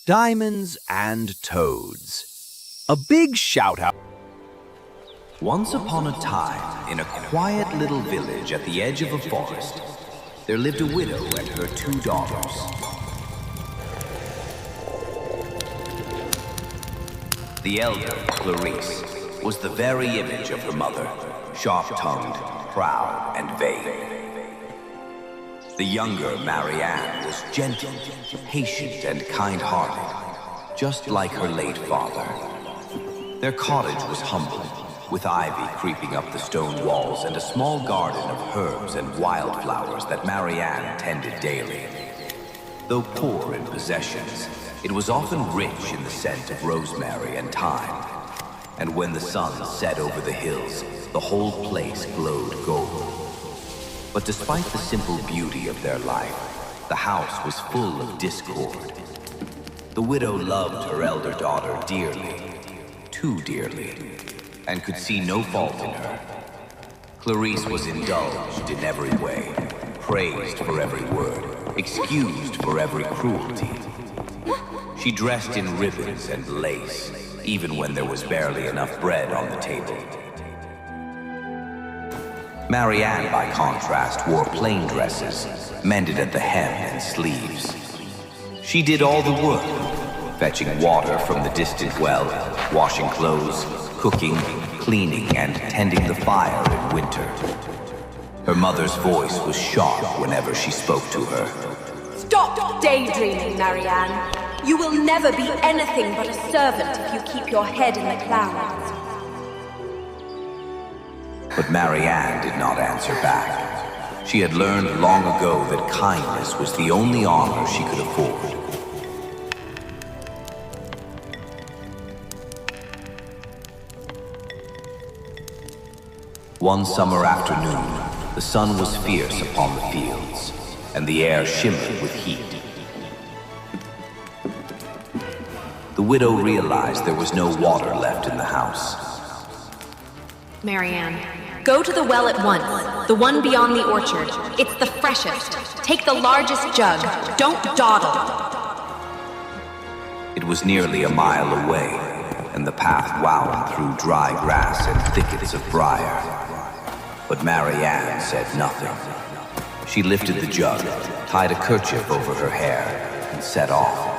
Diamonds and Toads. A big shout-out. Once upon a time, in a quiet little village at the edge of a forest, there lived a widow and her 2 daughters. The elder, Clarice, was the very image of her mother, sharp-tongued, proud, and vain. The younger, Marianne, was gentle, patient, and kind-hearted, just like her late father. Their cottage was humble, with ivy creeping up the stone walls and a small garden of herbs and wildflowers that Marianne tended daily. Though poor in possessions, it was often rich in the scent of rosemary and thyme. And when the sun set over the hills, the whole place glowed gold. But despite the simple beauty of their life, the house was full of discord. The widow loved her elder daughter dearly, too dearly, and could see no fault in her. Clarice was indulged in every way, praised for every word, excused for every cruelty. She dressed in ribbons and lace, even when there was barely enough bread on the table. Marianne, by contrast, wore plain dresses, mended at the hem and sleeves. She did all the work, fetching water from the distant well, washing clothes, cooking, cleaning, and tending the fire in winter. Her mother's voice was sharp whenever she spoke to her. Stop daydreaming, Marianne. You will never be anything but a servant if you keep your head in the clouds. But Marianne did not answer back. She had learned long ago that kindness was the only honor she could afford. One summer afternoon, the sun was fierce upon the fields, and the air shimmered with heat. The widow realized there was no water left in the house. Marianne, go to the well at once, the one beyond the orchard. It's the freshest. Take the largest jug. Don't dawdle. It was nearly a mile away, and the path wound through dry grass and thickets of briar. But Marianne said nothing. She lifted the jug, tied a kerchief over her hair, and set off.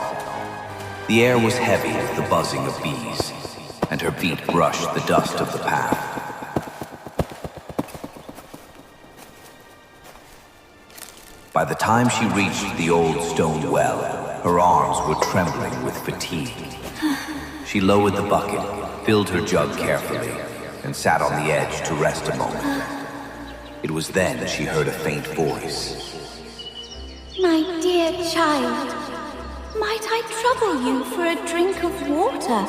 The air was heavy with the buzzing of bees, and her feet brushed the dust of the path. By the time she reached the old stone well, her arms were trembling with fatigue. She lowered the bucket, filled her jug carefully, and sat on the edge to rest a moment. It was then she heard a faint voice. My dear child, might I trouble you for a drink of water?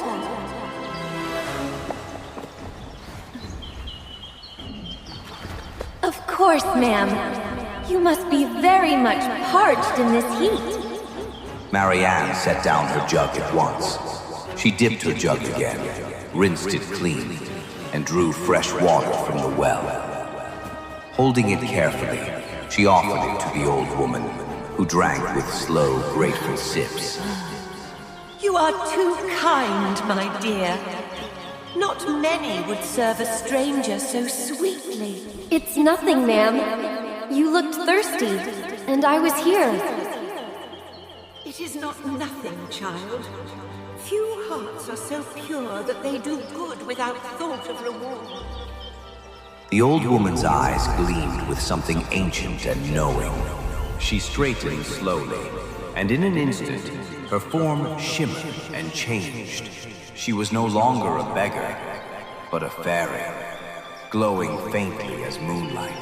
Of course, ma'am. You must be very much parched in this heat. Marianne set down her jug at once. She dipped her jug again, rinsed it clean, and drew fresh water from the well. Holding it carefully, she offered it to the old woman, who drank with slow, grateful sips. You are too kind, my dear. Not many would serve a stranger so sweetly. It's nothing, ma'am. You looked thirsty, and I was here. It is not nothing, child. Few hearts are so pure that they do good without thought of reward. The old woman's eyes gleamed with something ancient and knowing. She straightened slowly, and in an instant, her form shimmered and changed. She was no longer a beggar, but a fairy, glowing faintly as moonlight.